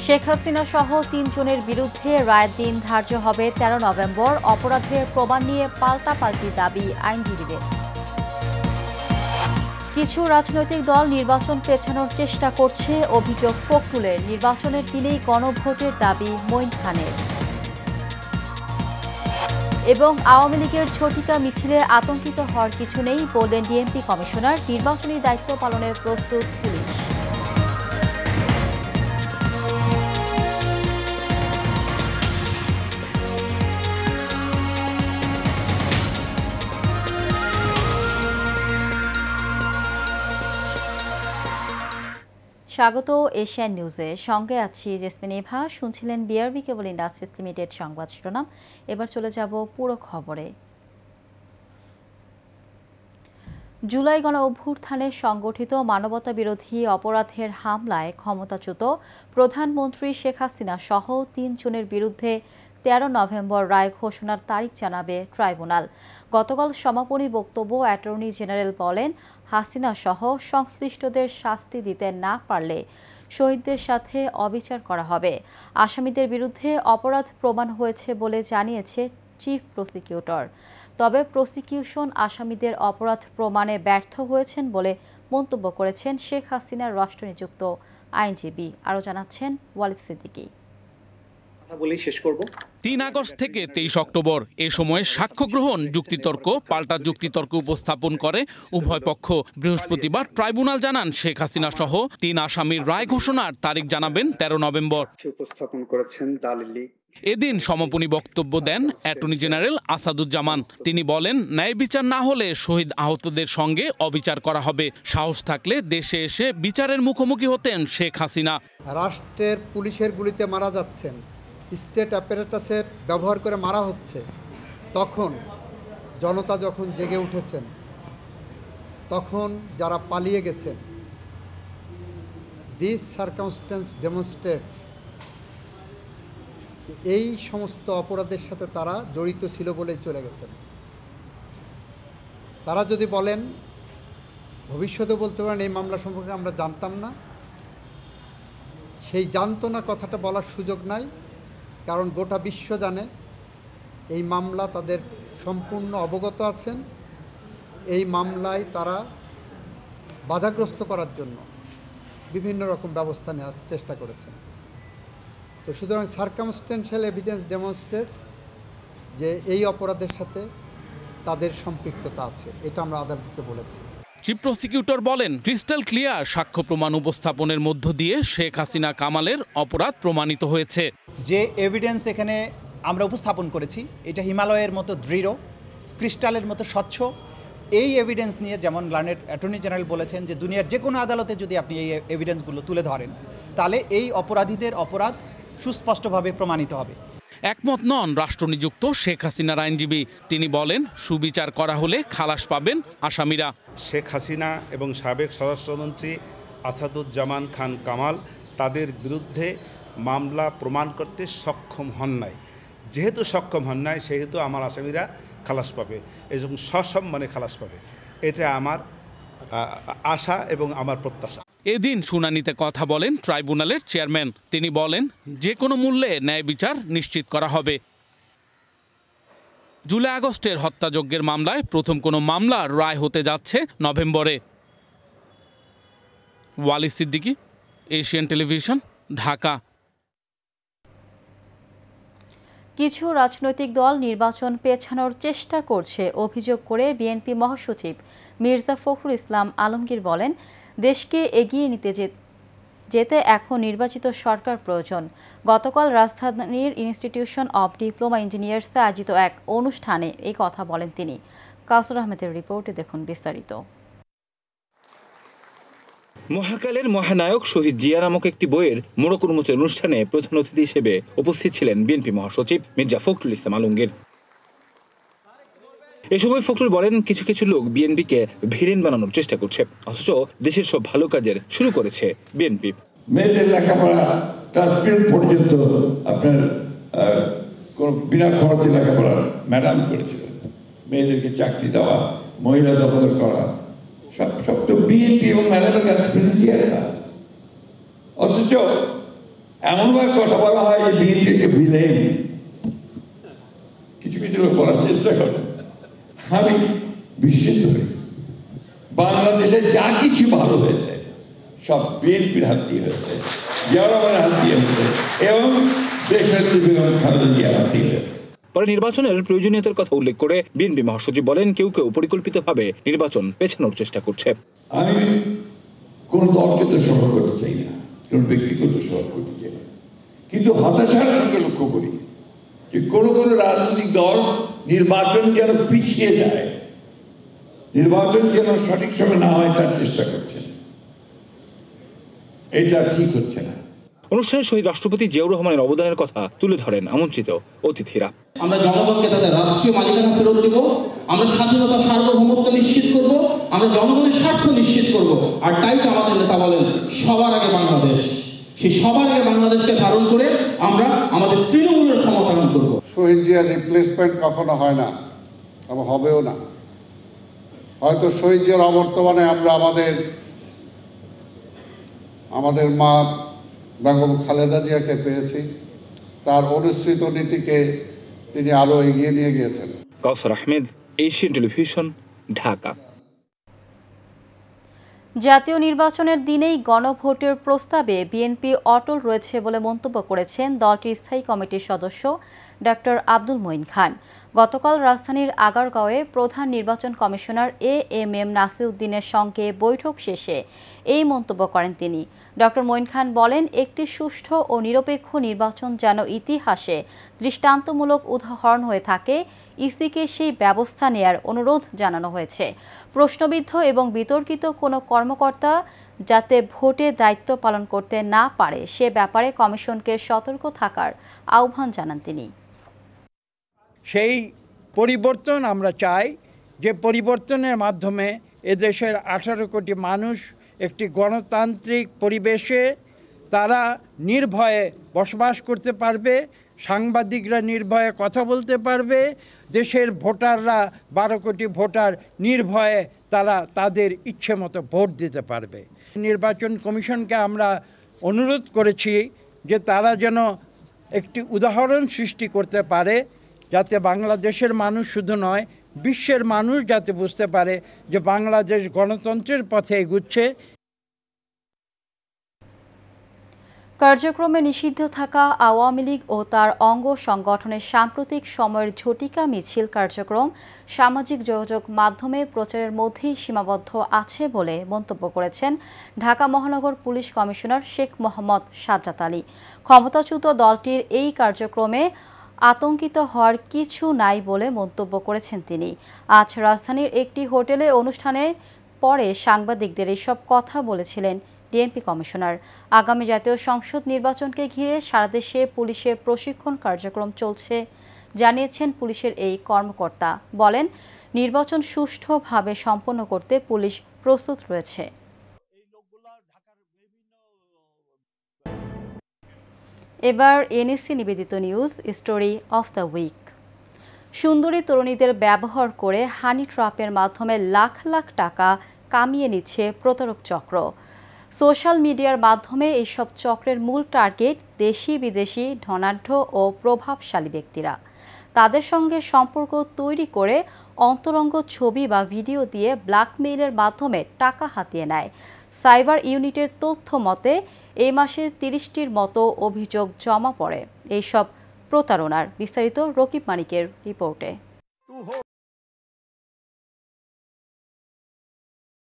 শেখ হাসিনা সহ ৩ জনের বিরুদ্ধে রায়ের দিন ধার্য হবে ১৩ নভেম্বর। অপরাধের প্রমাণ নিয়ে পাল্টাপাল্টি দাবি আইনজীবীদের। কিছু রাজনৈতিক দল নির্বাচন পেছানোর চেষ্টা করছে, অভিযোগ ফখরুলের। নির্বাচনের দিনেই গণভোটের দাবি মঈন খানের। এবং আওয়ামী লীগের ঝটিকা মিছিলে আতঙ্কিত হওয়ার কিছু নেই বললেন ডিএমপি কমিশনার। নির্বাচনী দায়িত্ব পালনের প্রস্তুত পুলিশ। স্বাগত এশিয়ান নিউজে, সঙ্গে আছি জেসমিন এভা। শুনছিলেন বিআরবি কেবল ইন্ডাস্ট্রিজ লিমিটেড সংবাদ শিরোনাম। এবার চলে যাব পুরো খবরে। জুলাই গণ অভ্যুত্থানে সংগঠিত মানবতা বিরোধী অপরাধের হামলায় ক্ষমতাচ্যুত প্রধানমন্ত্রী শেখ হাসিনা সহ ৩ জনের বিরুদ্ধে ১৩ নভেম্বর রায় ঘোষণার তারিখ জানাবে ট্রাইব্যুনাল। গতকাল সমাপনী বক্তব্য অ্যাটর্নি জেনারেল বলেন, হাসিনা সহ সংশ্লিষ্টদের শাস্তি দিতে না পারলে শহীদদের সাথে অবিচার করা হবে। আসামিদের বিরুদ্ধে অপরাধ প্রমাণ হয়েছে বলে জানিয়েছে চিফ প্রসিকিউটর। তবে প্রসিকিউশন আসামিদের অপরাধ প্রমাণে ব্যর্থ হয়েছেন বলে মন্তব্য করেছেন শেখ হাসিনার রাষ্ট্রনিযুক্ত আইনজীবী। আরও জানাচ্ছেন ওয়ালিদ সিদ্দিকী। ৩ আগস্ট থেকে ২৩ অক্টোবর এ সময়ে সাক্ষ্য গ্রহণ, যুক্তিতর্ক, পাল্টা যুক্তিতর্ক উপস্থাপন করে উভয় পক্ষ। বৃহস্পতিবার ট্রাইব্যুনাল জানান, শেখ হাসিনা সহ ৩ আসামির রায় ঘোষণার তারিখ জানাবেন ১৩ নভেম্বর। উপস্থাপন করেছেন দালিলি। এদিন সমাপনী বক্তব্য দেন অ্যাটর্নি জেনারেল আসাদুজ্জামান। তিনি বলেন, ন্যায় বিচার না হলে শহীদ আহতদের সঙ্গে অবিচার করা হবে। সাহস থাকলে দেশে এসে বিচারের মুখোমুখি হতেন শেখ হাসিনা। রাষ্ট্রের পুলিশের গুলিতে মারা যাচ্ছেন, স্টেট অ্যাপারেটাসের ব্যবহার করে মারা হচ্ছে, তখন জনতা যখন জেগে উঠেছেন, তখন যারা পালিয়ে গেছেন, দিস সার্কামস্ট্যান্স ডেমনস্ট্রেটস এই সমস্ত অপরাধের সাথে তারা জড়িত ছিল বলেই চলে গেছেন। তারা যদি বলেন, ভবিষ্যতে বলতে পারেন এই মামলা সম্পর্কে আমরা জানতাম না, সেই জানতো না কথাটা বলার সুযোগ নাই, কারণ গোটা বিশ্ব জানে এই মামলা তাদের সম্পূর্ণ অবগত আছেন। এই মামলায় তারা বাধাগ্রস্ত করার জন্য বিভিন্ন রকম ব্যবস্থা নেওয়ার চেষ্টা করেছেন। তো সুতরাং সার্কামস্টেন্সিয়াল এভিডেন্স ডেমনস্ট্রেটস যে এই অপরাধের সাথে তাদের সম্পৃক্ততা আছে, এটা আমরা আদালতকে বলেছি। চিফ প্রসিকিউটর বলেন, ক্রিস্টাল ক্লিয়ার সাক্ষ্য প্রমাণ উপস্থাপনের মধ্য দিয়ে শেখ হাসিনা কামালের অপরাধ প্রমাণিত হয়েছে। যে এভিডেন্স এখানে আমরা উপস্থাপন করেছি, এটা হিমালয়ের মতো দৃঢ়, ক্রিস্টালের মতো স্বচ্ছ। এই এভিডেন্স নিয়ে যেমন লার্নেড অ্যাটর্নি জেনারেল বলেছেন যে দুনিয়ার যে কোনো আদালতে যদি আপনি এই এভিডেন্সগুলো তুলে ধরেন, তাহলে এই অপরাধীদের অপরাধ সুস্পষ্টভাবে প্রমাণিত হবে। একমত নন রাষ্ট্রনিযুক্ত শেখ হাসিনার আইনজীবী। তিনি বলেন, সুবিচার করা হলে খালাস পাবেন আসামিরা। শেখ হাসিনা এবং সাবেক স্বরাষ্ট্রমন্ত্রী আসাদুজ্জামান খান কামাল তাদের বিরুদ্ধে মামলা প্রমাণ করতে সক্ষম হন নাই। যেহেতু সক্ষম হন নাই, সেহেতু আমার আসামিরা খালাস পাবে এবং সসম্মানে খালাস পাবে। এটা আমার আশা এবং আমার প্রত্যাশা। এদিন শুনানিতে কথা বলেন ট্রাইব্যুনালের চেয়ারম্যান। তিনি বলেন, যে কোনো মূল্যে ন্যায় বিচার নিশ্চিত করা হবে। জুলাই আগস্টের হত্যাযজ্ঞের মামলায় প্রথম কোনো মামলার রায় হতে যাচ্ছে নভেম্বরে। Walid Siddiqui, Asian television, Dhaka. কিছু রাজনৈতিক দল নির্বাচন পেছানোর চেষ্টা করছে অভিযোগ করে বিএনপি মহাসচিব মির্জা ফখরুল ইসলাম আলমগীর বলেন, দেশকে এগিয়ে নিতে যেতে এখন নির্বাচিত সরকার প্রয়োজন। গতকাল রাজধানীর ইনস্টিটিউশন অব ডিপ্লোমা ইঞ্জিনিয়ার্সে আয়োজিত এক অনুষ্ঠানে এই কথা বলেন তিনি। কাউসার আহমেদের রিপোর্টে দেখুন বিস্তারিত। মহাকালের মহানায়ক শহীদ জিয়া নামক একটি বইয়ের মোড়ক উন্মোচন অনুষ্ঠানে প্রধান অতিথি হিসেবে উপস্থিত ছিলেন বিএনপি মহাসচিব মির্জা ফখরুল ইসলাম আলমগীর। এ সময় ফখরুল বলেন, কিছু কিছু লোক বিএনপিকে ভিলেন বানানোর চেষ্টা করছে, অথচ দেশের সব ভালো কাজের শুরু করেছে বিএনপি। মেয়েদের লেখাপড়া ক্লাস 12 পর্যন্ত আপনার কোন বিনা খরচে লেখাপড়া ম্যাডাম করেছিলেন। মেয়েদেরকে চাকরি দেওয়া, মহিলা দপ্তর করা, সব তো বিএনপি এবং ম্যাডামের কাছে। অথচ এমনভাবে কথা বলা হয় যে বিএনপিকে ভিলেন, কিছু কিছু লোক বলার চেষ্টা করে। আমি বিস্মিত হই, বাংলাদেশে যা কিছু ভালো হয়েছে সব বিএনপির হাত দিয়ে হয়েছে, জিয়াউর রহমানের হাত দিয়ে হয়েছে এবং দেশনেত্রী বেগম খালেদা জিয়ার হাত দিয়ে হয়েছে। পরে নির্বাচনের প্রয়োজনীয়তার কথা উল্লেখ করে বিএনপি মহাসচিব বলেন, কেউ কেউ পরিকল্পিতভাবে নির্বাচন পেছানোর চেষ্টা করছে। আমি কোন দলকে তো সফল করতে চাই না, কোন ব্যক্তিগত সফল করতে চাই না, কিন্তু হতাশার সঙ্গে লক্ষ্য করি যে কোনো কোনো রাজনৈতিক দল নির্বাচন যেন পিছিয়ে যায়, নির্বাচন যেন সঠিক সময় না হয় তার চেষ্টা করছেন। এটা ঠিক হচ্ছে না। অনুষ্ঠানে শহীদ রাষ্ট্রপতি জিয়াউর রহমানের অবদানের কথা তুলে ধরেন আমন্ত্রিত অতিথিরা। আমরা জনগণকে তাদের রাষ্ট্রীয় মালিকানা ফেরত দেব, আমরা স্বাধীনতা সার্বভৌমত্ব নিশ্চিত করব, আমরা জনগণের স্বার্থ নিশ্চিত করব। আর তাই তো আমাদের নেতা বলেন সবার আগে বাংলাদেশ। সেই সবার আগে বাংলাদেশকে ধারণ করে আমরা আমাদের তৃণমূলের ক্ষমতায়ন করব। শহীদ জিয়ার রিপ্লেসমেন্ট কখনো হয় না এবং হবেও না। হয়তো শহীদ জিয়ার অবর্তমানে আমরা আমাদের মা বেগম খালেদা জিয়াকে পেয়েছি, তার অনুসৃত নীতিকে তিনি আরো এগিয়ে নিয়ে গিয়েছেন। কাউসার আহমেদ, এশিয়ান টেলিভিশন, ঢাকা। জাতীয় নির্বাচনের দিনেই গণভোটের প্রস্তাবে বিএনপি অটল রয়েছে বলে মন্তব্য করেছেন দলটির স্থায়ী কমিটির সদস্য ডক্টর আব্দুল মঈন খান। গতকাল রাজধানীর আগারগাঁওয়ে প্রধান নির্বাচন কমিশনার এএমএম নাসিরউদ্দিনের সঙ্গে বৈঠক শেষে এই মন্তব্য করেন তিনি। ডক্টর মঈন খান বলেন, একটি সুষ্ঠু ও নিরপেক্ষ নির্বাচন যেন ইতিহাসে দৃষ্টান্তমূলক উদাহরণ হয়ে থাকে, ইসিকে সেই ব্যবস্থা নেয়ার অনুরোধ জানানো হয়েছে। প্রশ্নবিদ্ধ এবং বিতর্কিত কোনো কর্মকর্তা যাতে ভোটে দায়িত্ব পালন করতে না পারে সে ব্যাপারে কমিশনকে সতর্ক থাকার আহ্বান জানান তিনি। সেই পরিবর্তন আমরা চাই, যে পরিবর্তনের মাধ্যমে এদেশের 18 কোটি মানুষ একটি গণতান্ত্রিক পরিবেশে তারা নির্ভয়ে বসবাস করতে পারবে, সাংবাদিকরা নির্ভয়ে কথা বলতে পারবে, দেশের ভোটাররা 12 কোটি ভোটার নির্ভয়ে তারা তাদের ইচ্ছে মতো ভোট দিতে পারবে। নির্বাচন কমিশনকে আমরা অনুরোধ করেছি যে তারা যেন একটি উদাহরণ সৃষ্টি করতে পারে, যাতে বাংলাদেশের মানুষ শুধু নয় বিশ্বের মানুষ যাতে বুঝতে পারে যে বাংলাদেশ গণতন্ত্রের পথে এগুচ্ছে। কার্যক্রমে নিষিদ্ধ থাকা আওয়ামী লীগ ও তার অঙ্গ সংগঠনের সাম্প্রতিক সময়ের ঝটিকা মিছিল কার্যক্রম সামাজিক যোগাযোগ মাধ্যমে প্রচারের মধ্যেই সীমাবদ্ধ আছে বলে মন্তব্য করেছেন ঢাকা মহানগর পুলিশ কমিশনার শেখ মোহাম্মদ সাজ্জাদ আলী। ক্ষমতাচ্যুত দলটির এই কার্যক্রমে আতঙ্কিত হওয়ার কিছু নাই বলে মন্তব্য করেছেন তিনি। আজ রাজধানীর একটি হোটেলে অনুষ্ঠানের পরে সাংবাদিকদের এসব কথা বলেছিলেন ডিএমপি কমিশনার। আগামী জাতীয় সংসদ নির্বাচনকে ঘিরে সারা দেশে পুলিশের প্রশিক্ষণ কার্যক্রম চলছে জানিয়েছেন পুলিশের এই কর্মকর্তা। বলেন, নির্বাচন সুষ্ঠুভাবে সম্পন্ন করতে পুলিশ প্রস্তুত রয়েছে। এবার এনএসসি নিবেদিত news story of the week. সুন্দরী তরুণীদের ব্যবহার করে হানি ট্র্যাপের মাধ্যমে লাখ লাখ টাকা কামিয়ে নিচ্ছে প্রতারক চক্র। সোশ্যাল মিডিয়ার মাধ্যমে এইসব চক্রের মূল টার্গেট দেশি বিদেশি ধনাঢ্য ও প্রভাবশালী ব্যক্তিরা। তাদের সঙ্গে সম্পর্ক তৈরি করে অন্তরঙ্গ ছবি বা ভিডিও দিয়ে ব্ল্যাকমেইলের মাধ্যমে টাকা হাতিয়ে নেয়। সাইবার ইউনিটের তথ্য মতে এই মাসে 30টির মতো অভিযোগ জমা পড়ে এইসব প্রতারণার। বিস্তারিত রকিব মানিকের রিপোর্টে।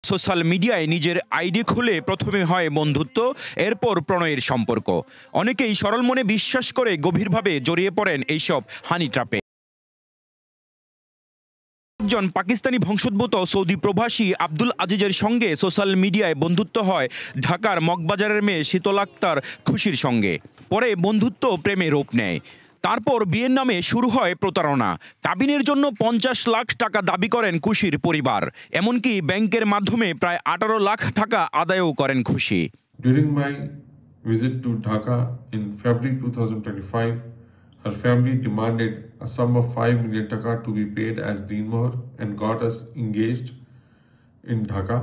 সোশ্যাল মিডিয়ায় নিজের আইডি খুলে প্রথমে হয় বন্ধুত্ব, এরপর প্রণয়ের সম্পর্ক। অনেকেই সরল মনে বিশ্বাস করে গভীরভাবে জড়িয়ে পড়েন এইসব হানি ট্র্যাপে। একজন পাকিস্তানি বংশোদ্ভূত সৌদি প্রবাসী আব্দুল আজিজের সঙ্গে সোশ্যাল মিডিয়ায় বন্ধুত্ব হয় ঢাকার মগবাজারের মেয়ে শীতল আক্তার খুশির সঙ্গে। পরে বন্ধুত্ব প্রেমে রূপ নেয়। তারপর বিয়ের নামে শুরু হয় প্রতারণা। কাবিনের জন্য 50 লাখ টাকা দাবি করেন খুশির পরিবার। এমনকি ব্যাংকের মাধ্যমে প্রায় 18 লাখ টাকা আদায়ও করেন খুশি। During my visit to Dhaka in February 2025, her family demanded a sum of 5 million taka to be paid as deen mohr and got us engaged in Dhaka.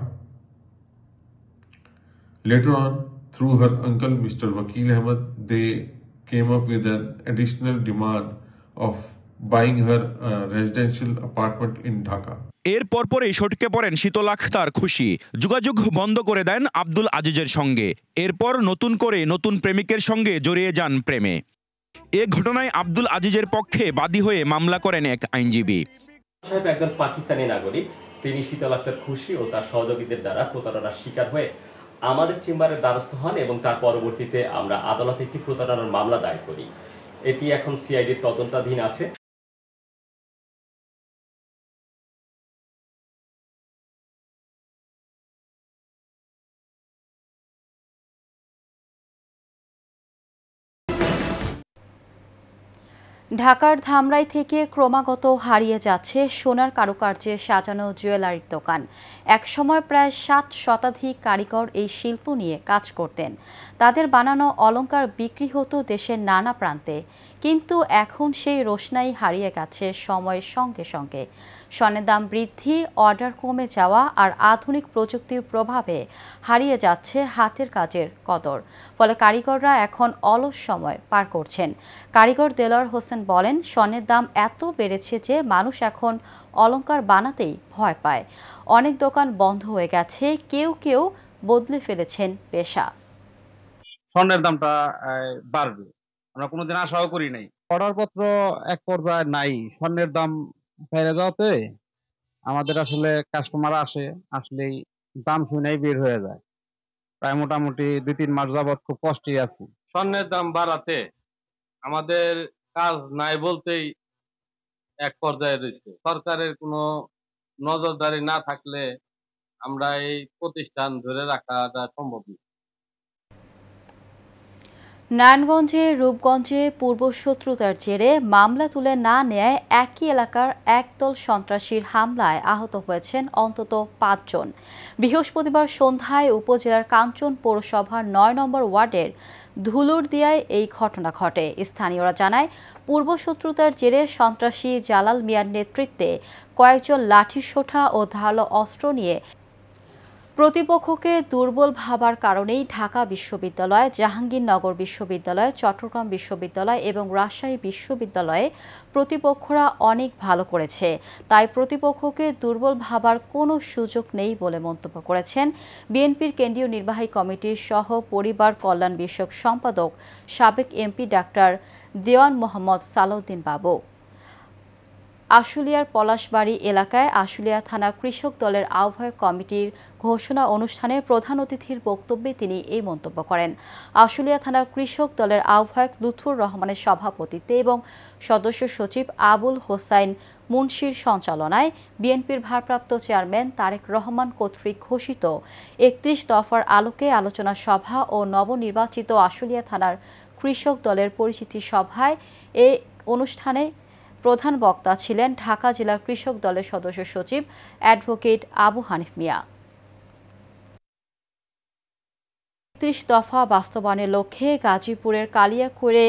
Later on, through her uncle Mr. Wakil Ahmed, they came up with an additional demand of buying her a residential apartment in Dhaka. এর পরপরই সটকে পড়েন শীতল আক্তার খুশি, যোগাযোগ বন্ধ করে দেন আব্দুল আজিজের সঙ্গে। এরপর নতুন করে নতুন প্রেমিকের সঙ্গে জড়িয়ে যান প্রেমে। এ ঘটনায় আব্দুল আজিজের পক্ষে বাদী হয়ে মামলা করেন এক আইনজীবী। সাহেব একজন পাকিস্তানি নাগরিক, তিনি শীতল আক্তার খুশি ও তার সহযোগীদের দ্বারা প্রতারণার শিকার হয়ে আমাদের চেম্বারের দ্বারস্থ হন এবং তার পরবর্তীতে আমরা আদালতে একটি প্রতারণার মামলা দায়ের করি। এটি এখন সিআইডির তদন্তাধীন আছে। ঢাকার ধামরাই থেকে ক্রমাগত হারিয়ে যাচ্ছে সোনার কারুকার্যে সাজানো জুয়েলারির দোকান। একসময় প্রায় ৬০ শতাধিক কারিগর এই শিল্প নিয়ে কাজ করতেন। তাদের বানানো অলংকার বিক্রি হতো দেশের নানা প্রান্তে, কিন্তু এখন সেই রোশনাই হারিয়ে গেছে সময়ের সঙ্গে সঙ্গে। স্বর্ণের দাম বৃদ্ধি, অর্ডার কমে যাওয়া আর আধুনিক প্রযুক্তির প্রভাবে হারিয়ে যাচ্ছে হাতের কাজের কদর। ফলে কারিগররা এখন অলস সময় পার করছেন। কারিগর দেলোয়ার হোসেন বলেন, স্বর্ণের দাম এত বেড়েছে যে মানুষ এখন অলংকার বানাতেই ভয় পায়। অনেক দোকান বন্ধ হয়ে গেছে, কেউ কেউ বদলে ফেলেছেন পেশা। স্বর্ণের দামটা বাড়বে, আমরা কোনোদিন আশাও করি নাই। অর্ডারপত্র এক পর্যায়ে নাই, স্বর্ণের দাম বেড়ে যাওয়াতে আমাদের আসলে কাস্টমার আসলেই দাম শুনেই বের হয়ে যায়। প্রায় মোটামুটি 2-3 মাস যাবত খুব কষ্টই আছি। স্বর্ণের দাম বাড়াতে আমাদের কাজ নাই বলতেই এক পর্যায়ে রয়েছে। সরকারের কোনো নজরদারি না থাকলে আমরা এই প্রতিষ্ঠান ধরে রাখাটা সম্ভব নয়। নারায়ণগঞ্জে রূপগঞ্জে পূর্বশত্রুতার জেরে মামলা তুলে না নেয় একই এলাকার একদল সন্ত্রাসীর হামলায় আহত হয়েছেন অন্তত ৫ জন। বৃহস্পতিবার সন্ধ্যায় উপজেলার কাঞ্চন পৌরসভার ৯ নম্বর ওয়ার্ডের ধুলুরদিয়ায় এই ঘটনা ঘটে। স্থানীয়রা জানায়, পূর্বশত্রুতার জেরে সন্ত্রাসী জালাল মিয়ার নেতৃত্বে কয়েকজন লাঠিসোঁটা ও ধারালো অস্ত্র নিয়ে প্রতিপক্ষকে দুর্বল ভাবার কারণেই ঢাকা বিশ্ববিদ্যালয়, জাহাঙ্গীরনগর বিশ্ববিদ্যালয়, চট্টগ্রাম বিশ্ববিদ্যালয় এবং রাজশাহী বিশ্ববিদ্যালয়ে প্রতিপক্ষরা অনেক ভালো করেছে, তাই প্রতিপক্ষকে দুর্বল ভাবার কোনো সুযোগ নেই বলে মন্তব্য করেছেন বিএনপির কেন্দ্রীয় নির্বাহী কমিটির সহ পরিবার কল্যাণ বিষয়ক সম্পাদক সাবেক এমপি ডাক্তার দেওয়ান মোহাম্মদ সালাউদ্দিন বাবু। আশুলিয়ার পলাশবাড়ি এলাকায় আশুলিয়া থানা কৃষক দলের আহ্বায়ক কমিটির ঘোষণা অনুষ্ঠানে প্রধান অতিথির বক্তব্যে তিনি এই মন্তব্য করেন। আশুলিয়া থানা কৃষক দলের আহ্বায়ক লুৎফুর রহমানের সভাপতিত্বে এবং সদস্য সচিব আবুল হোসাইন মুন্সির সঞ্চালনায় বিএনপির ভারপ্রাপ্ত চেয়ারম্যান তারেক রহমান কর্তৃক ঘোষিত ৩১ দফার আলোকে আলোচনা সভা ও নবনির্বাচিত আশুলিয়া থানার কৃষক দলের পরিচিতি সভায় এই অনুষ্ঠানে প্রধান বক্তা ছিলেন ঢাকা জেলা কৃষক দলের সদস্য সচিব অ্যাডভোকেট আবু হানিফ মিয়া। ৩১ দফা বাস্তবায়নের লক্ষ্যে গাজীপুরের কালিয়াকৈরে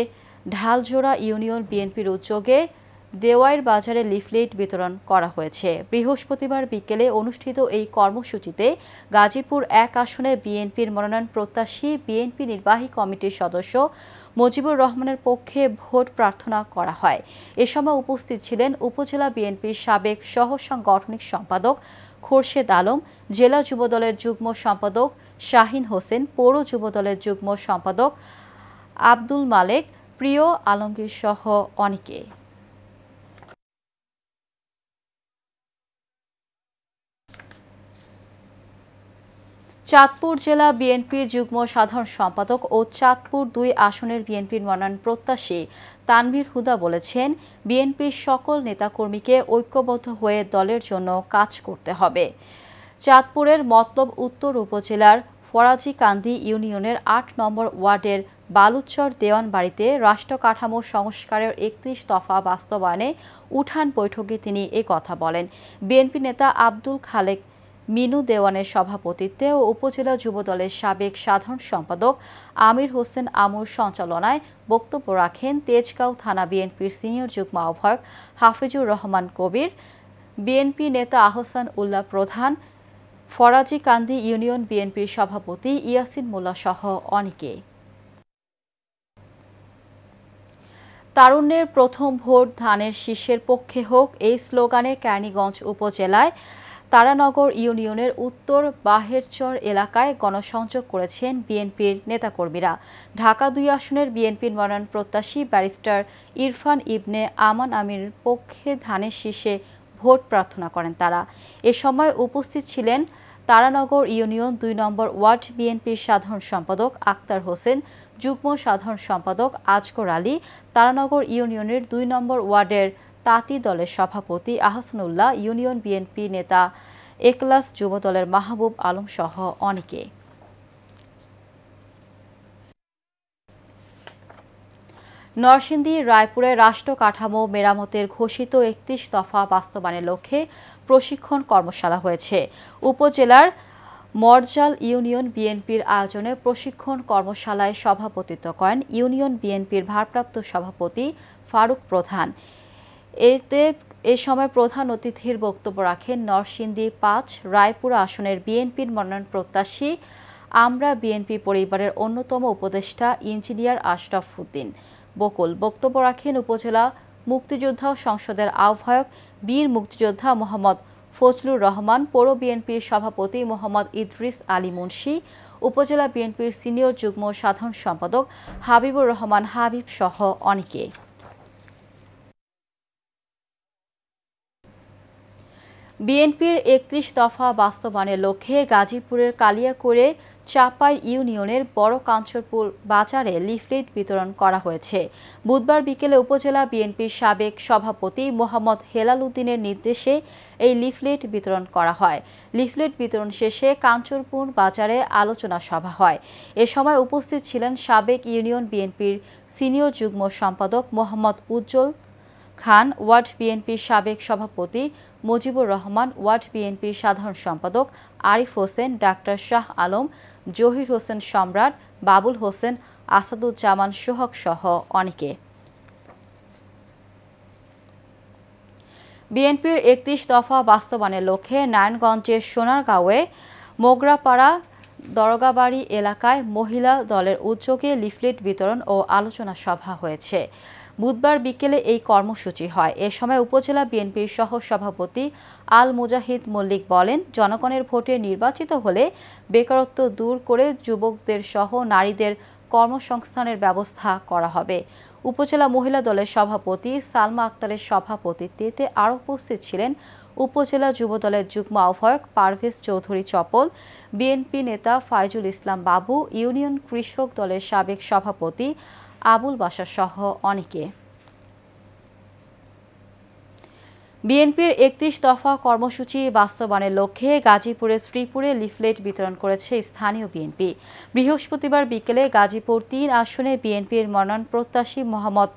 ঢালজোড়া ইউনিয়ন বিএনপির উদ্যোগে দেওয়াইর বাজারে লিফলেট বিতরণ করা হয়েছে। বৃহস্পতিবার বিকেলে অনুষ্ঠিত এই কর্মসূচিতে গাজীপুর ১ আসনে বিএনপির মনোনয়ন প্রত্যাশী বিএনপি নির্বাহী কমিটির সদস্য মুজিবুর রহমানের পক্ষে ভোট প্রার্থনা করা হয়। এ সময় উপস্থিত ছিলেন উপজেলা বিএনপির সাবেক সহ সাংগঠনিক সম্পাদক খোরশেদ আলম, জেলা যুবদলের যুগ্ম সম্পাদক শাহিন হোসেন, পৌর যুবদলের যুগ্ম সম্পাদক আব্দুল মালেক, প্রিয় আলমগীর সহ অনেকে। চাঁদপুর জেলা বিএনপির যুগ্ম সাধারণ সম্পাদক ও চাঁদপুর ২ আসনের বিএনপির মনোনয়ন প্রত্যাশী তানভীর হুদা বলেছেন, বিএনপির সকল নেতাকর্মীকে ঐক্যবদ্ধ হয়ে দলের জন্য কাজ করতে হবে। চাঁদপুরের মতলব উত্তর উপজেলার ফরাজিকান্দি ইউনিয়নের ৮ নম্বর ওয়ার্ডের বালুচর দেওয়ান বাড়িতে রাষ্ট্র কাঠামো সংস্কারের ৩১ দফা বাস্তবায়নে উঠান বৈঠকে তিনি এ কথা বলেন। বিএনপি নেতা আব্দুল খালেক মিনু দেওয়ানের সভাপতিত্বে ও উপজেলা যুবদলের সাবেক সাধারণ সম্পাদক আমির হোসেন আমুর সঞ্চালনায় বক্তব্য রাখেন তেজগাঁও থানা বিএনপির সিনিয়র যুগ্ম আহ্বায়ক হাফিজুর রহমান কবির, বিএনপি নেতা আহসান উল্লাহ প্রধান, ফরাজি কান্দি ইউনিয়ন বিএনপির সভাপতি ইয়াসিন মোল্লা সহ অনেকে। তারুণ্যের প্রথম ভোট ধানের শীষের পক্ষে হোক এই স্লোগানে কেরানীগঞ্জ উপজেলায় তারানগর ইউনিয়নের উত্তর বাহেরচর এলাকায় গণসংযোগ করেছেন বিএনপির নেতাকর্মীরা। ঢাকা ২ আসনের বিএনপির মনোনয়ন প্রত্যাশী ব্যারিস্টার ইরফান ইবনে আমান আমিরের পক্ষে ধানের শীষে ভোট প্রার্থনা করেন তারা। এ সময় উপস্থিত ছিলেন তারানগর ইউনিয়ন ২ নম্বর ওয়ার্ড বিএনপির সাধারণ সম্পাদক আক্তার হোসেন, যুগ্ম সাধারণ সম্পাদক আজগর আলী, তারানগর ইউনিয়নের ২ নম্বর ওয়ার্ডের তাঁতি দলের সভাপতি আহসানুল্লাহ, ইউনিয়ন বিএনপি নেতা একলাস যুব দলের মাহবুব আলম সহ অনেকে। নরসিংদী রায়পুরে রাষ্ট্র কাঠামো মেরামতের ঘোষিত ৩১ দফা বাস্তবায়নের লক্ষ্যে প্রশিক্ষণ কর্মশালা হয়েছে। উপজেলার মরজাল ইউনিয়ন বিএনপির আয়োজনে প্রশিক্ষণ কর্মশালায় সভাপতিত্ব করেন ইউনিয়ন বিএনপির ভারপ্রাপ্ত সভাপতি ফারুক প্রধান। এ সময় প্রধান অতিথির বক্তব্য রাখেন নরসিংদী ৫ রায়পুরা আসনের বিএনপির মনোনয়ন প্রত্যাশী আমরা বিএনপি পরিবারের অন্যতম উপদেষ্টা ইঞ্জিনিয়ার আশরাফ উদ্দিন বকুল। বক্তব্য রাখেন উপজেলা মুক্তিযোদ্ধা সংসদের আহ্বায়ক বীর মুক্তিযোদ্ধা মোহাম্মদ ফজলুর রহমান, পৌর বিএনপির সভাপতি মোহাম্মদ ইদ্রিস আলী মুন্সি, উপজেলা বিএনপির সিনিয়র যুগ্ম সাধারণ সম্পাদক হাবিবুর রহমান হাবিব সহ অনেকে। বিএনপির ৩১ দফা বাস্তবায়নের লক্ষ্যে গাজীপুরের কালিয়াকৈরে চাপাই ইউনিয়নের বড় কাঞ্চরপুর বাজারে লিফলেট বিতরণ করা হয়েছে। বুধবার বিকেলে উপজেলা বিএনপির সাবেক সভাপতি মোহাম্মদ হেলাল উদ্দিনের নির্দেশে এই লিফলেট বিতরণ করা হয়। লিফলেট বিতরণ শেষে কাঞ্চরপুর বাজারে আলোচনা সভা হয়। এ সময় উপস্থিত ছিলেন সাবেক ইউনিয়ন বিএনপির সিনিয়র যুগ্ম সম্পাদক মোহাম্মদ উজ্জ্বল খান, ওয়ার্ড বিএনপির সাবেক সভাপতি মুজিবুর রহমান, ওয়ার্ড বিএনপির সাধারণ সম্পাদক আরিফ হোসেন, ডাক্তার শাহ আলম, জহির হোসেন সম্রাট, বাবুল হোসেন, আসাদুজ্জামান সোহাগ সহ অনেকে। বিএনপির ৩১ দফা বাস্তবায়নের লক্ষ্যে নারায়ণগঞ্জের সোনারগাঁওয়ে মোগরাপাড়া দরগাবাড়ি এলাকায় মহিলা দলের উদ্যোগে লিফলেট বিতরণ ও আলোচনা সভা হয়েছে। বুধবার বিকেলে এই কর্মসূচি হয়। এ সময় উপজেলা বিএনপির সহ সভাপতি আল মুজাহিদ মল্লিক বলেন, জনগণের ভোটে নির্বাচিত হলে বেকারত্ব দূর করে যুবকদের সহ নারীদের কর্মসংস্থানের ব্যবস্থা করা হবে। উপজেলা মহিলা দলের সভাপতি সালমা আক্তারের সভাপতিত্বে আরও উপস্থিত ছিলেন উপজেলা যুব দলের যুগ্ম আহ্বায়ক পারভেজ চৌধুরী চপল, বিএনপি নেতা ফাইজুল ইসলাম বাবু, ইউনিয়ন কৃষক দলের সাবেক সভাপতি আবুল বাশার সহ অনেকে। বিএনপির ৩১ দফা কর্মসূচি বাস্তবায়নের লক্ষ্যে গাজীপুরের শ্রীপুরে লিফলেট বিতরণ করেছে স্থানীয় বিএনপি। বৃহস্পতিবার বিকেলে গাজীপুর ৩ আসনে বিএনপির মনোনয়ন প্রত্যাশী মোহাম্মদ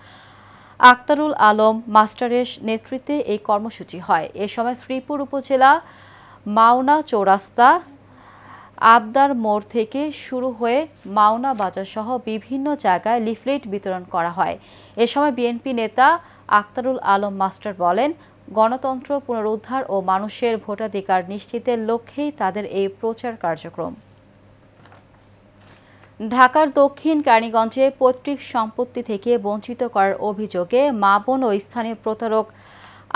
আক্তারুল আলম মাস্টারের নেতৃত্বে এই কর্মসূচি হয়। এ সময় শ্রীপুর উপজেলা মাওনা চৌরাস্তা, আবদার মোড় থেকে শুরু হয়ে মাওনা বাজার সহ বিভিন্ন জায়গায় লিফলেট বিতরণ করা হয়। এ সময় বিএনপি নেতা আক্তারুল আলম মাস্টার বলেন, গণতন্ত্র পুনরুদ্ধার ও মানুষের ভোটাধিকার নিশ্চিতের লক্ষ্যেই তাদের এই প্রচার কার্যক্রম। ঢাকার দক্ষিণ কেরানীগঞ্জে পৈতৃক সম্পত্তি থেকে বঞ্চিত করার অভিযোগে মা বোন ও স্থানীয় প্রতারক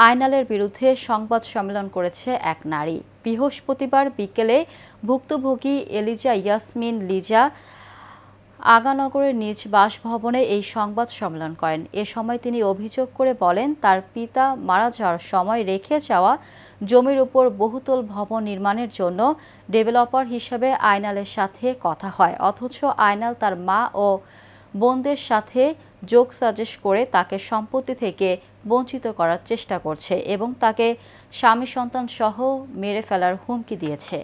আয়নালের বিরুদ্ধে সংবাদ সম্মেলন করেছে এক নারী। বৃহস্পতিবার বিকেলে ভুক্তভোগী এলিজা ইয়াসমিন লিজা আগানগরের নিজ বাসভবনে এই সংবাদ সম্মেলন করেন। এ সময় তিনি অভিযোগ করে বলেন, তার পিতা মারা যাওয়ার সময় রেখে যাওয়া জমির উপর বহুতল ভবন নির্মাণের জন্য ডেভেলপার হিসেবে আয়নালের সাথে কথা হয়, অথচ আয়নাল তার মা ও বোনদের সাথে যোগ সাজেশ করে তাকে সম্পত্তি থেকে বঞ্চিত করার চেষ্টা করছে এবং তাকে স্বামী সন্তান সহ মেরে ফেলার হুমকি দিয়েছে।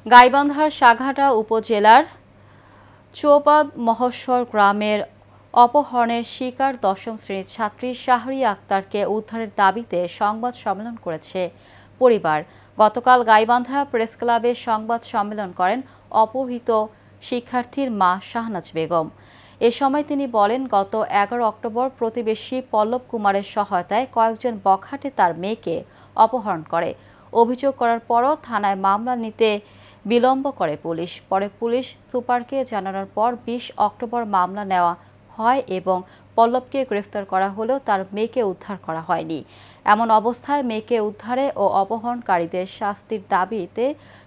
গাইবান্ধার সাঘাটা উপজেলার চৌবাদ মহস্বর গ্রামের অপহরণের শিকার ১০ম শ্রেণীর ছাত্রী শাহরিয়া আক্তারকে উদ্ধারের দাবিতে সংবাদ সম্মেলন করেছে পরিবার। গতকাল গাইবান্ধা প্রেস ক্লাবে সংবাদ সম্মেলন করেন অপহৃত শিক্ষার্থীর মা শাহনাজ বেগম। এ সময় তিনি বলেন, গত 11 অক্টোবর প্রতিবেশী পল্লব কুমারের সহায়তায় কয়েকজন বখাটে তার মেয়েকে অপহরণ করে। অভিযোগ করার পরও থানায় মামলা নিতে বিলম্ব করে পুলিশ। পরে পুলিশ সুপারকে জানানোর পর 20 অক্টোবর মামলা নেওয়া হয় এবং পল্লবকে গ্রেফতার করা হলেও তার মেয়েকে উদ্ধার করা হয়নি। এমন অবস্থায় মেয়েকে উদ্ধারে ও অপহরণকারীদের শাস্তির দাবিতে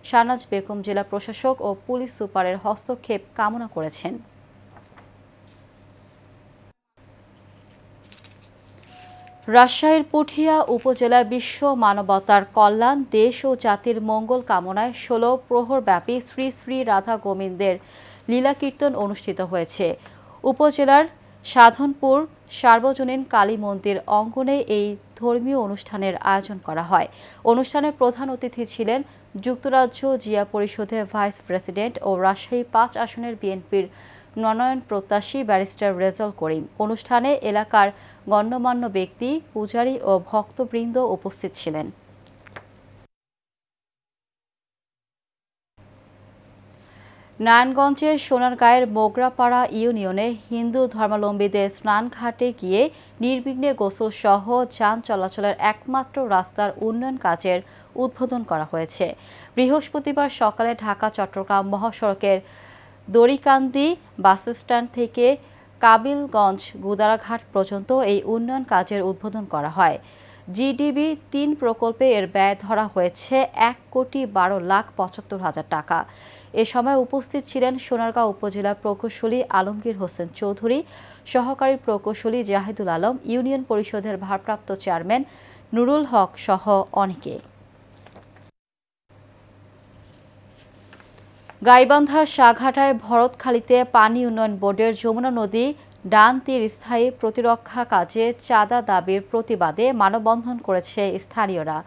শাহনাজ বেগম জেলা প্রশাসক ও পুলিশ সুপারের হস্তক্ষেপ কামনা করেছেন। রাজশাহীর পুঠিয়া উপজেলায় বিশ্ব মানবতার কল্যাণ, দেশ ও জাতির মঙ্গল কামনায় 16 প্রহরব্যাপী শ্রী শ্রী রাধা গোবিন্দের লীলা কীর্তন অনুষ্ঠিত হয়েছে। উপজেলার সাধনপুর সার্বজনীন কালী মন্দির অঙ্গনে এই ধর্মীয় অনুষ্ঠানের আয়োজন করা হয়। অনুষ্ঠানের প্রধান অতিথি ছিলেন যুক্তরাজ্য জিয়া পরিষদের ভাইস প্রেসিডেন্ট ও রাজশাহী 5 আসনের বিএনপির মনোনয়ন প্রত্যাশী ব্যারিস্টার রেজাউল করিম। অনুষ্ঠানে এলাকার গণ্যমান্য ব্যক্তি, পূজারী ও ভক্তবৃন্দ উপস্থিত ছিলেন। নারায়ণগঞ্জের সোনারগাঁয়ের মোগরাপাড়া ইউনিয়নে হিন্দু ধর্মাবলম্বীদের স্নানঘাটে গিয়ে নির্বিঘ্নে গোসল সহ যান চলাচলের একমাত্র রাস্তার উন্নয়ন কাজের উদ্বোধন করা হয়েছে। বৃহস্পতিবার সকালে ঢাকা চট্টগ্রাম মহাসড়কের দড়িকান্দি বাসস্ট্যান্ড থেকে কাবিলগঞ্জ গুদারাঘাট পর্যন্ত এই উন্নয়ন কাজের উদ্বোধন করা হয়। জিডিবি 3 প্রকল্পে এর ব্যয় ধরা হয়েছে 1,12,75,000 টাকা। এ সময় উপস্থিত ছিলেন সোনারগাঁও উপজেলা প্রকৌশলী আলমগীর হোসেন চৌধুরী, সহকারী প্রকৌশলী জাহিদুল আলম, ইউনিয়ন পরিষদের ভারপ্রাপ্ত চেয়ারম্যান নুরুল হক সহ অনেকে। গাইবান্ধার সাঘাটায় ভরতখালীতে পানি উন্নয়ন বোর্ডের যমুনা নদী ডান তীর স্থায়ী প্রতিরক্ষা কাজে চাঁদা দাবির প্রতিবাদে মানববন্ধন করেছে স্থানীয়রা।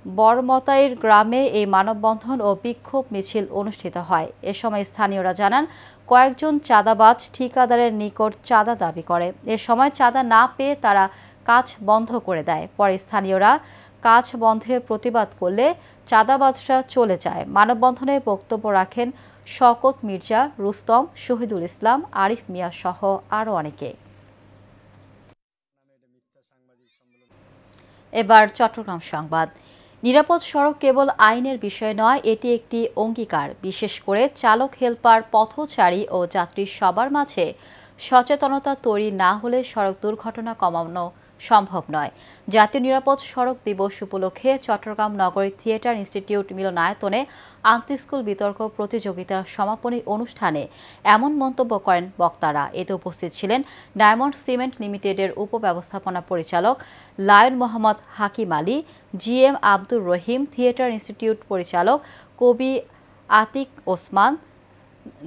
বরমতাইর গ্রামে এই মানববন্ধন ও বিক্ষোভ মিছিল অনুষ্ঠিত হয়। এ সময় স্থানীয়রা জানান, কয়েকজন চাঁদাবাজ ঠিকাদারের নিকট চাঁদা দাবি করে। এ সময় চাঁদা না পেয়ে তারা কাজ বন্ধ করে দেয়। পরে স্থানীয়রা কাজ বন্ধের প্রতিবাদ করলে চাঁদাবাজরা চলে যায়। মানববন্ধনে বক্তব্য রাখেন শওকত মির্জা, রুস্তম, শহীদুল ইসলাম, আরিফ মিয়া সহ আরও অনেকে। এবার চট্টগ্রাম সংবাদ। নিরাপদ সড়ক কেবল আইনের বিষয় নয়, এটি একটি অঙ্গীকার। বিশেষ করে চালক, হেলপার, পথচারী ও যাত্রী সবার মাঝে সচেতনতা তৈরি না হলে সড়ক দুর্ঘটনা কমানো সম্ভব নয়। জাতীয় নিরাপদ সড়ক দিবস উপলক্ষে চট্টগ্রাম নগরী থিয়েটার ইনস্টিটিউট মিলনায়তনে আন্তঃস্কুল বিতর্ক প্রতিযোগিতার সমাপনী অনুষ্ঠানে এমন মন্তব্য করেন বক্তারা। এতে উপস্থিত ছিলেন ডায়মন্ড সিমেন্ট লিমিটেডের উপব্যবস্থাপনা পরিচালক লায়ন মোহাম্মদ হাকিম Ali, GM Abdur Rahim, theatre institute পরিচালক কবি আতিক ওসমান,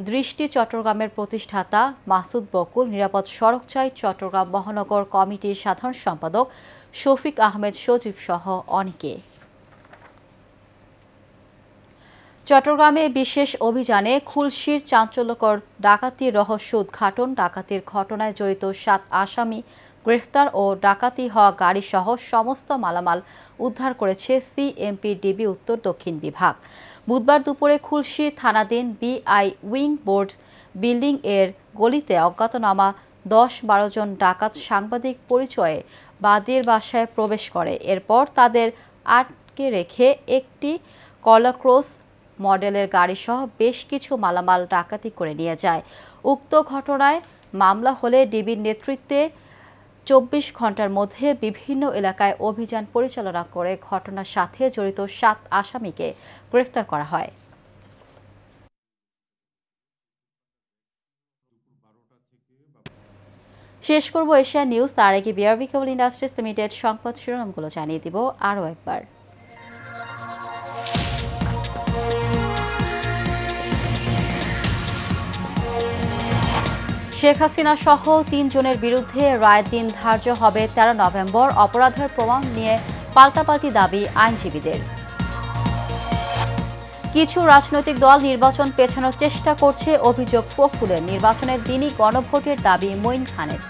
দৃষ্টি চট্টগ্রামের প্রতিষ্ঠাতা মাসুদ বকুল, নিরাপদ সড়ক চাই চট্টগ্রাম মহানগর কমিটির সাধারণ সম্পাদক শফিক আহমেদ সজীব সহ অনেকে। চট্টগ্রামে বিশেষ অভিযানে খুলশীর চাঞ্চল্যকর ডাকাতির রহস্য উদ্ঘাটন, ডাকাতির ঘটনায় জড়িত 7 আসামি গ্রেফতার ও ডাকাতি হওয়া গাড়িসহ সমস্ত মালামাল উদ্ধার করেছে সিএমপিডিবি উত্তর দক্ষিণ বিভাগ। বুধবার দুপুরে খুলশী থানাধীন বিআই উইং বোর্ড বিল্ডিং এর গলিতে অজ্ঞাতনামা 10-12 জন ডাকাত সাংবাদিক পরিচয়ে বাদীর বাসায় প্রবেশ করে। এরপর তাদের আটকে রেখে একটি কলাক্রস মডেলের গাড়িসহ বেশ কিছু মালামাল ডাকাতি করে নিয়ে যায়। উক্ত ঘটনায় মামলা হলে ডিবির নেতৃত্বে 24 ঘন্টার মধ্যে বিভিন্ন এলাকায় অভিযান পরিচালনা করে ঘটনার সাথে জড়িত 7 আসামিকে গ্রেফতার করা হয়। শেষ করব এশিয়া নিউজ, তার আগে বিআরবি কেবল ইন্ডাস্ট্রিজ লিমিটেড সংবাদ শিরোনামগুলো জানিয়ে দিব আরও একবার। শেখ হাসিনা সহ 3 জনের বিরুদ্ধে রায়ের দিন ধার্য হবে 13 নভেম্বর। অপরাধের প্রমাণ নিয়ে পাল্টাপাল্টি দাবি আইনজীবীদের। কিছু রাজনৈতিক দল নির্বাচন পেছানোর চেষ্টা করছে, অভিযোগ ফখরুলের। নির্বাচনের দিনই গণভোটের দাবি মঈন খানের।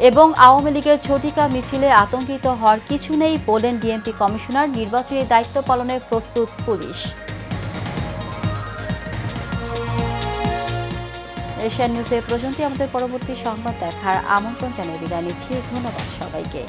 এবং আওয়ামী লীগের ঝটিকা মিছিলে আতঙ্কিত হওয়ার কিছু নেই বলেন ডিএমপি কমিশনার। নির্বাচনী দায়িত্ব পালনে প্রস্তুত পুলিশ। এশিয়ান নিউজে পর্যন্ত আমাদের পরবর্তী সংবাদ দেখার আমন্ত্রণ জানিয়ে বিদায় নিচ্ছি। ধন্যবাদ সবাইকে।